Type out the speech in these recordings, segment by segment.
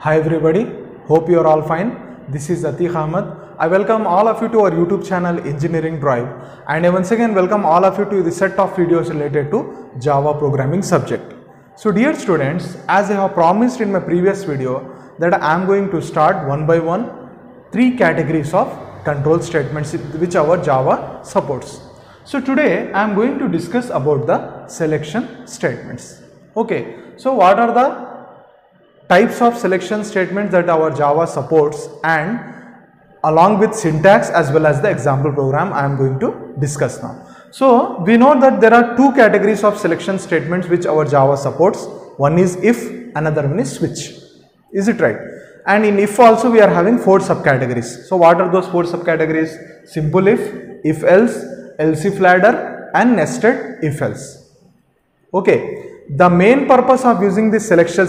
Hi everybody, hope you are all fine. This is Atiq Ahmed. I welcome all of you to our YouTube channel Engineering Drive, and I once again welcome all of you to the set of videos related to Java programming subject. So dear students, as I have promised in my previous video that I am going to start one by one 3 categories of control statements which our Java supports. So today I am going to discuss about the selection statements. Okay, so what are the types of selection statements that our Java supports, and along with syntax as well as the example program I am going to discuss now. So we know that there are 2 categories of selection statements which our Java supports. One is if, another one is switch. Is it right? And in if also we are having 4 subcategories. So what are those 4 subcategories? Simple if else, else if ladder, and nested if else. Okay. The main purpose of using this selection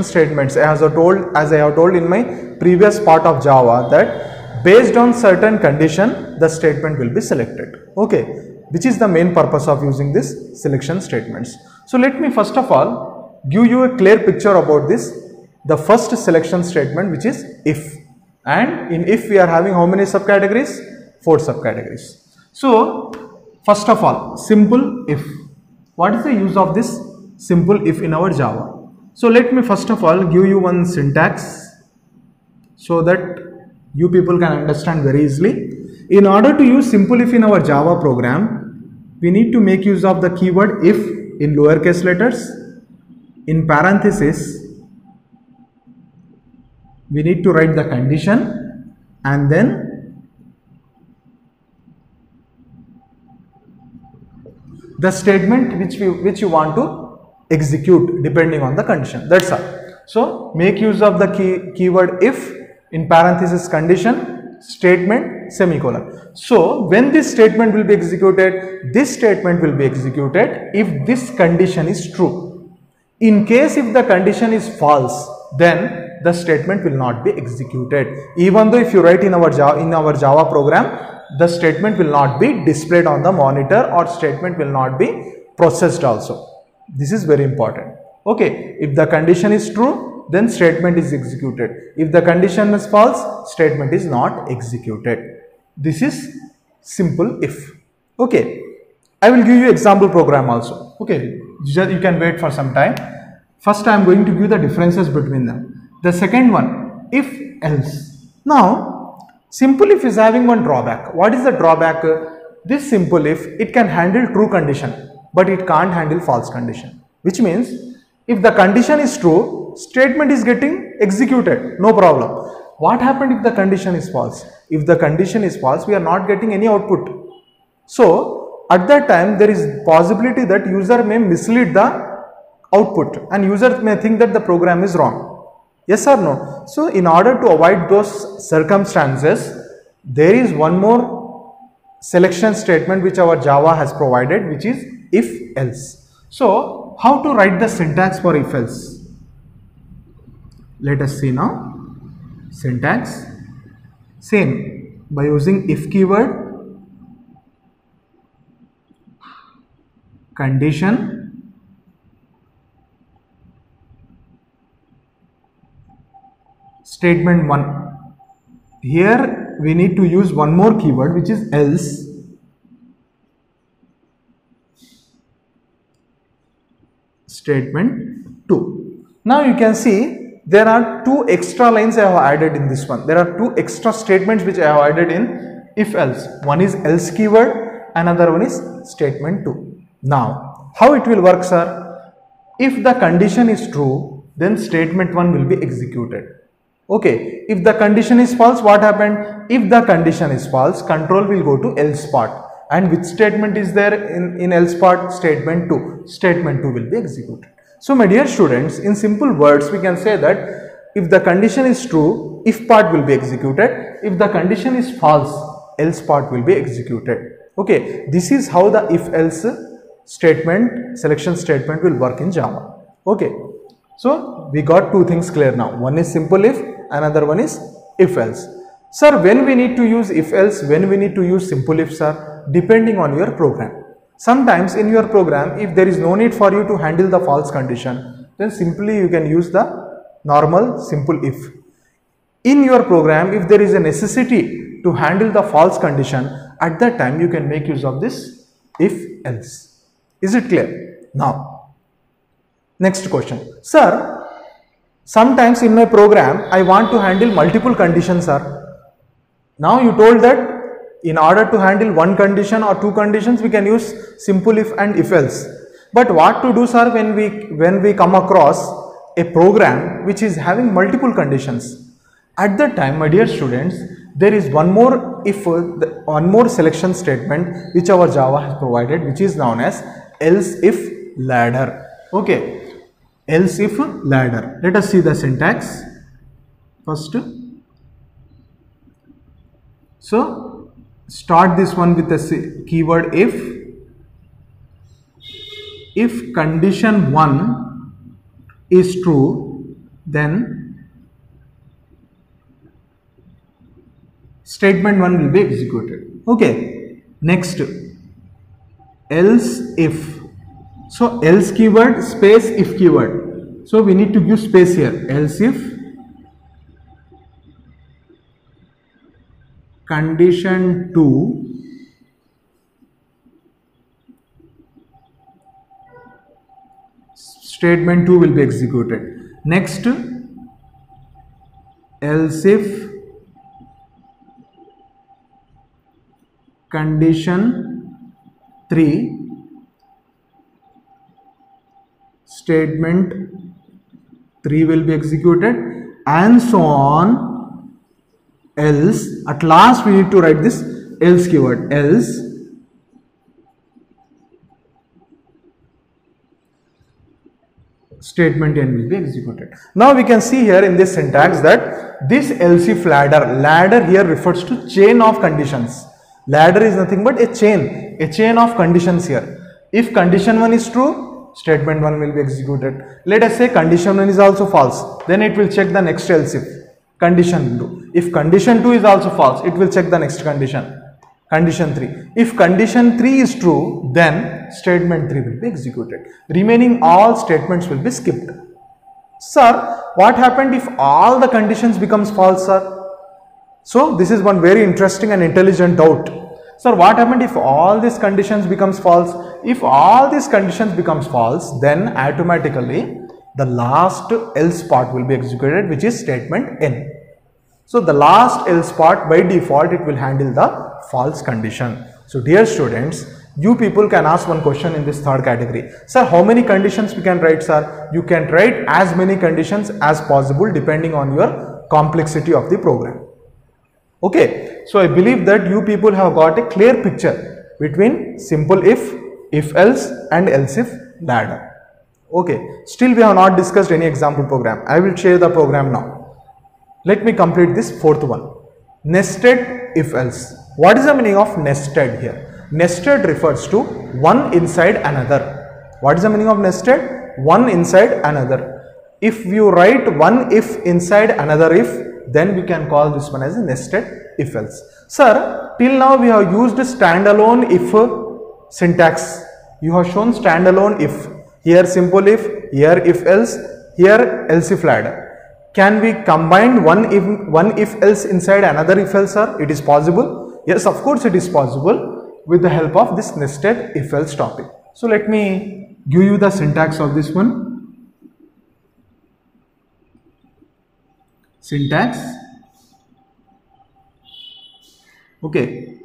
statements, as I have told in my previous part of Java, that based on certain condition the statement will be selected. Okay, which is the main purpose of using this selection statements. So let me first of all give you a clear picture about this. The first selection statement, which is if, and in if we are having how many subcategories? 4 subcategories. So first of all, simple if. What is the use of this simple if in our Java? So let me first of all give you one syntax so that you people can understand very easily. In order to use simple if in our Java program, we need to make use of the keyword if in lowercase letters. In parenthesis, we need to write the condition, and then the statement which you want to execute depending on the condition. That's all. So make use of the keyword if, in parenthesis condition, statement, semicolon. So when this statement will be executed, this statement will be executed if this condition is true. In case if the condition is false, then the statement will not be executed. Even though if you write in our Java program, the statement will not be displayed on the monitor, or statement will not be processed also. This is very important. Okay, if the condition is true, then statement is executed. If the condition is false, statement is not executed. This is simple if. Okay, I will give you example program also. Okay, you can wait for some time. First I am going to give the differences between them. The second one, if else. Now simple if is having one drawback. What is the drawback? This simple if, it can handle true condition, but it can't handle false condition, which means if the condition is true, statement is getting executed, no problem. What happened if the condition is false? If the condition is false, we are not getting any output. So at that time there is possibility that user may mislead the output, and user may think that the program is wrong. Yes or no? So in order to avoid those circumstances, there is one more selection statement which our Java has provided, which is if else. So how to write the syntax for if else? Let us see now. Syntax, same, by using if keyword, condition, statement 1. Here we need to use one more keyword, which is else. Statement 2. Now you can see there are 2 extra lines I have added in this one. There are 2 extra statements which I have added in if else. One is else keyword, another one is statement 2. Now how it will work, sir? If the condition is true, then statement 1 will be executed. Okay, if the condition is false, what happened? If the condition is false, control will go to else part. And which statement is there in else part? Statement 2. Statement 2 will be executed. So my dear students, in simple words we can say that if the condition is true, if part will be executed. If the condition is false, else part will be executed. Okay, this is how the if else statement, selection statement will work in Java. Okay, so we got 2 things clear now. One is simple if, another one is if else. Sir, when we need to use if else, when we need to use simple if, sir? Depending on your program. Sometimes in your program, if there is no need for you to handle the false condition, then simply you can use the normal simple if. In your program, if there is a necessity to handle the false condition, at that time you can make use of this if else. Is it clear? Now, next question. Sir, sometimes in my program I want to handle multiple conditions, sir. Now you told that in order to handle one condition or two conditions, we can use simple if and if else. But what to do, sir, when we come across a program which is having multiple conditions? At that time, my dear students, there is one more selection statement which our Java has provided, which is known as else if ladder. Okay, else if ladder. Let us see the syntax first. So start this one with the keyword if condition 1 is true, then statement 1 will be executed. Okay, next else if. So else keyword space if keyword. So we need to give space here. Else if condition 2 statement 2 will be executed. Next, else if condition 3 statement 3 will be executed, and so on. Else, at last we need to write this else keyword. Else statement n will be executed. Now we can see here in this syntax that this else if ladder here refers to chain of conditions. Ladder is nothing but a chain of conditions here. If condition 1 is true, statement 1 will be executed. Let us say condition 1 is also false, then it will check the next else if. Condition 2. If condition 2 is also false, it will check the next condition. Condition 3. If condition 3 is true, then statement 3 will be executed. Remaining all statements will be skipped. Sir, what happened if all the conditions becomes false, sir? So this is one very interesting and intelligent doubt. Sir, what happened if all these conditions becomes false? If all these conditions becomes false, then automatically the last else part will be executed, which is statement n. So the last else part, by default it will handle the false condition. So dear students, you people can ask one question in this third category. Sir, how many conditions we can write, sir? You can write as many conditions as possible depending on your complexity of the program. Okay, so I believe that you people have got a clear picture between simple if else and else if ladder. Okay, still we have not discussed any example program. I will share the program now. Let me complete this fourth one. Nested if else. What is the meaning of nested here? Nested refers to one inside another. What is the meaning of nested? One inside another. If you write one if inside another if, then we can call this one as a nested if else. Sir, till now we have used standalone if syntax. You have shown standalone if. Here simple if, here if else, here else if ladder. Can we combine one if else inside another if else, sir? It is possible. Yes, of course it is possible with the help of this nested if else topic. So let me give you the syntax of this one. Syntax. Okay.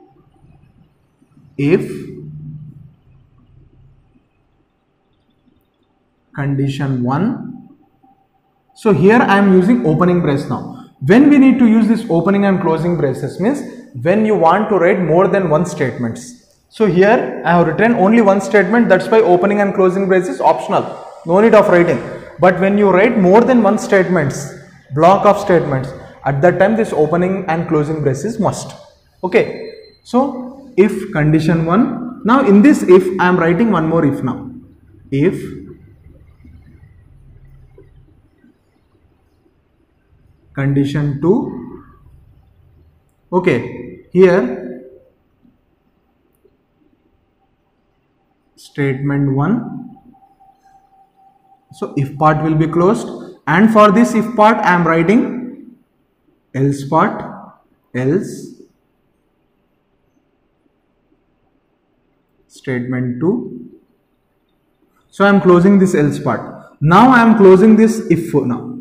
If condition 1. So here I am using opening brace now. When we need to use this opening and closing braces means when you want to write more than one statements. So here I have written only one statement, that's why opening and closing brace is optional. No need of writing. But when you write more than one statements, block of statements, at that time this opening and closing brace is must. Okay. So if condition 1. Now in this if I am writing one more if now. If condition 2. Okay, here statement 1. So if part will be closed, and for this if part I am writing else part, else statement 2. So I am closing this else part. Now I am closing this if. Now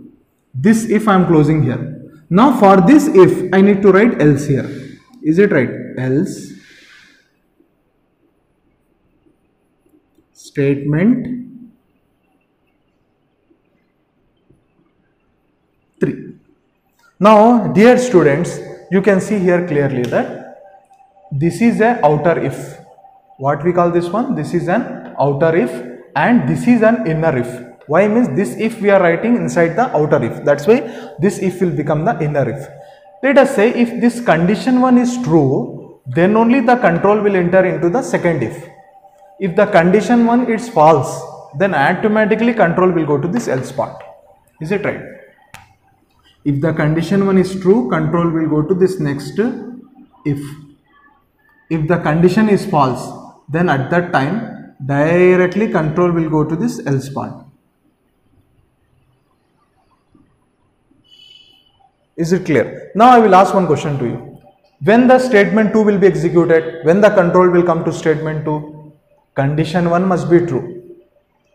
this if I am closing here. Now for this if I need to write else here. Is it right? Else statement 3. Now dear students, you can see here clearly that this is a outer if. What we call this one? This is an outer if and this is an inner if. Why? Means this if we are writing inside the outer if. That's why this if will become the inner if. Let us say if this condition 1 is true, then only the control will enter into the second if. If the condition 1 is false, then automatically control will go to this else part. Is it right? If the condition 1 is true, control will go to this next if. If the condition is false, then at that time directly control will go to this else part. Is it clear? Now I will ask one question to you. When the statement 2 will be executed, when the control will come to statement 2, condition 1 must be true,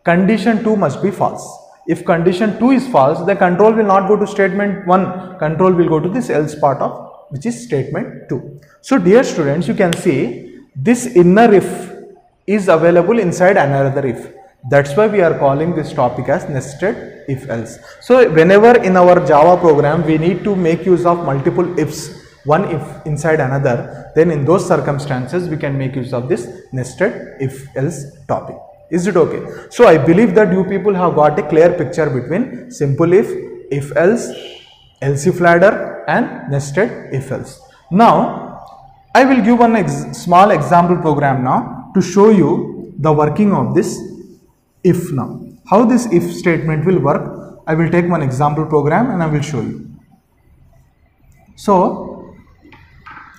condition 2 must be false. If condition 2 is false, the control will not go to statement 1, control will go to this else part of which is statement 2. So dear students, you can see this inner if is available inside another if. That's why we are calling this topic as nested if else. So whenever in our Java program we need to make use of multiple ifs, one if inside another, then in those circumstances we can make use of this nested if else topic. Is it okay? So I believe that you people have got a clear picture between simple if else, else if ladder and nested if else. Now I will give one small example program now to show you the working of this if. Now how this if statement will work, I will take one example program and I will show you. So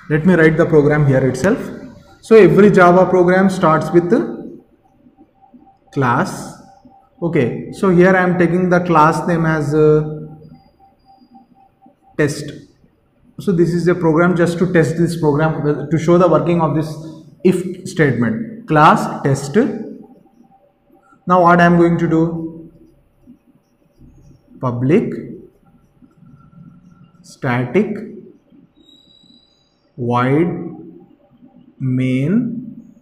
let me write the program here itself. So every Java program starts with class. Okay, so here I am taking the class name as test. So this is a program just to test this program, to show the working of this if statement. Class test. Now what I am going to do? Public static void main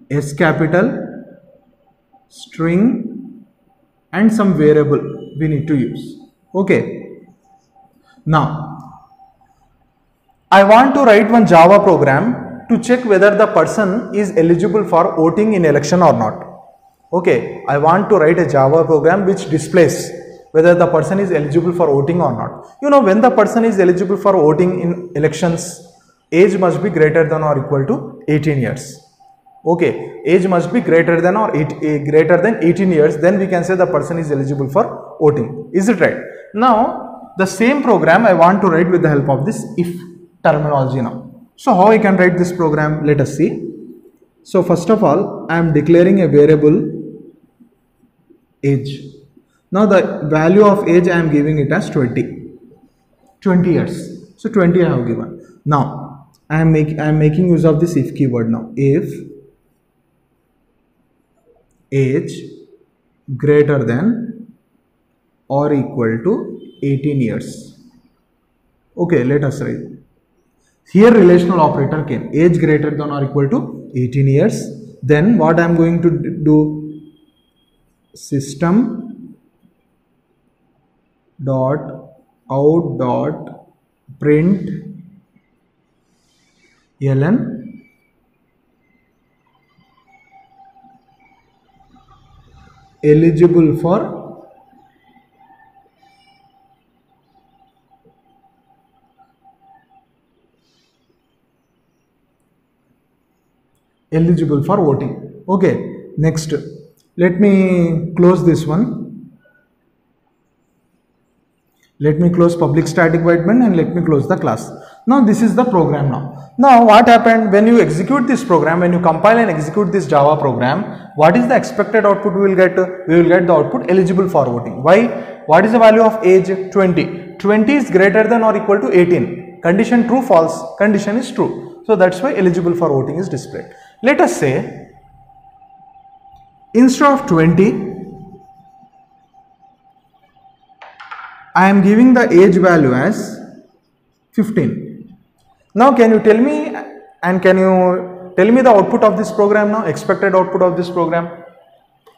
S capital string and some variable we need to use. Okay. Now I want to write one Java program to check whether the person is eligible for voting in election or not. Okay, I want to write a Java program which displays whether the person is eligible for voting or not. You know, when the person is eligible for voting in elections, age must be greater than or equal to 18 years. Okay, age must be greater than 18 years, then we can say the person is eligible for voting. Is it right? Now the same program I want to write with the help of this if terminology now. So how I can write this program? Let us see. So first of all, I am declaring a variable age. Now the value of age I am giving it as 20 years. So 20 I have given. Now I am making use of this if keyword now. If age greater than or equal to 18 years. Okay, let us write. Here relational operator came. Age greater than or equal to 18 years. Then what I am going to do? System dot out dot print ln eligible for voting. Okay, next let me close this one. Let me close public static void main and let me close the class. Now this is the program now. Now what happened when you execute this program, when you compile and execute this Java program, what is the expected output we will get? We will get the output eligible for voting. Why? What is the value of age? 20. 20 is greater than or equal to 18. Condition true, false. Condition is true. So that's why eligible for voting is displayed. Let us say instead of 20, I am giving the age value as 15. Now can you tell me, and can you tell me the output of this program now, expected output of this program?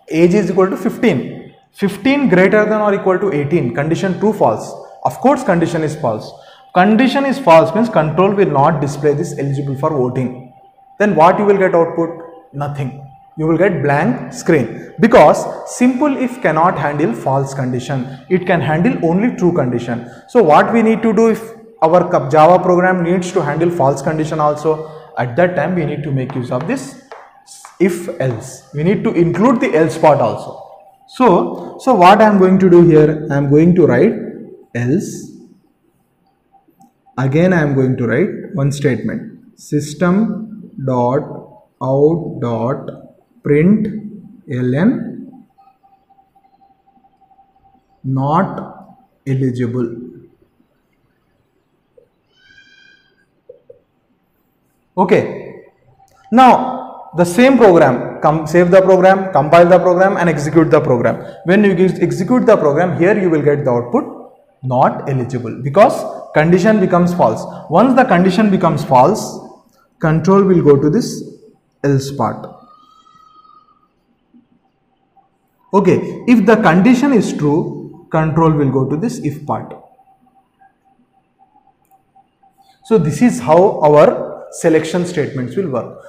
Age is equal to 15. 15 greater than or equal to 18. Condition true, false. Of course condition is false. Condition is false means control will not display this eligible for voting. Then what you will get output? Nothing. You will get blank screen, because simple if cannot handle false condition. It can handle only true condition. So what we need to do if our Java program needs to handle false condition also, at that time we need to make use of this if else. We need to include the else part also. So what I am going to do here, I am going to write else. Again I am going to write one statement, system dot out dot print ln not eligible. Okay. Now the same program, save the program, compile the program and execute the program. When you execute the program, here you will get the output not eligible, because condition becomes false. Once the condition becomes false, control will go to this else part. Okay, if the condition is true, control will go to this if part. So this is how our selection statements will work.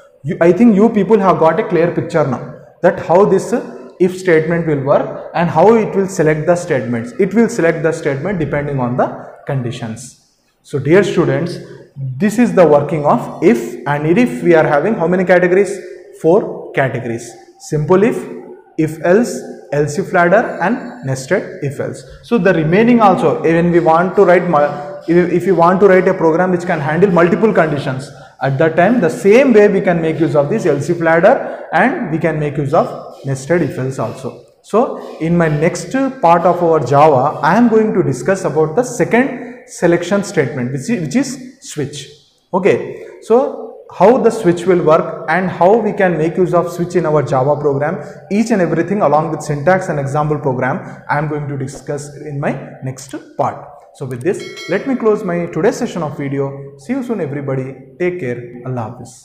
I think you people have got a clear picture now that how this if statement will work and how it will select the statements. It will select the statement depending on the conditions. So dear students, this is the working of if, and if we are having how many categories? 4 categories. Simple if else, else if ladder and nested if else. So the remaining also, when we want to write, if you want to write a program which can handle multiple conditions, at that time the same way we can make use of this else if ladder and we can make use of nested if else also. So in my next part of our Java, I am going to discuss about the second selection statement, which is switch. Okay, so how the switch will work and how we can make use of switch in our Java program, each and everything along with syntax and example program, I am going to discuss in my next part. So with this, let me close my today's session of video. See you soon everybody. Take care. Allah Hafiz.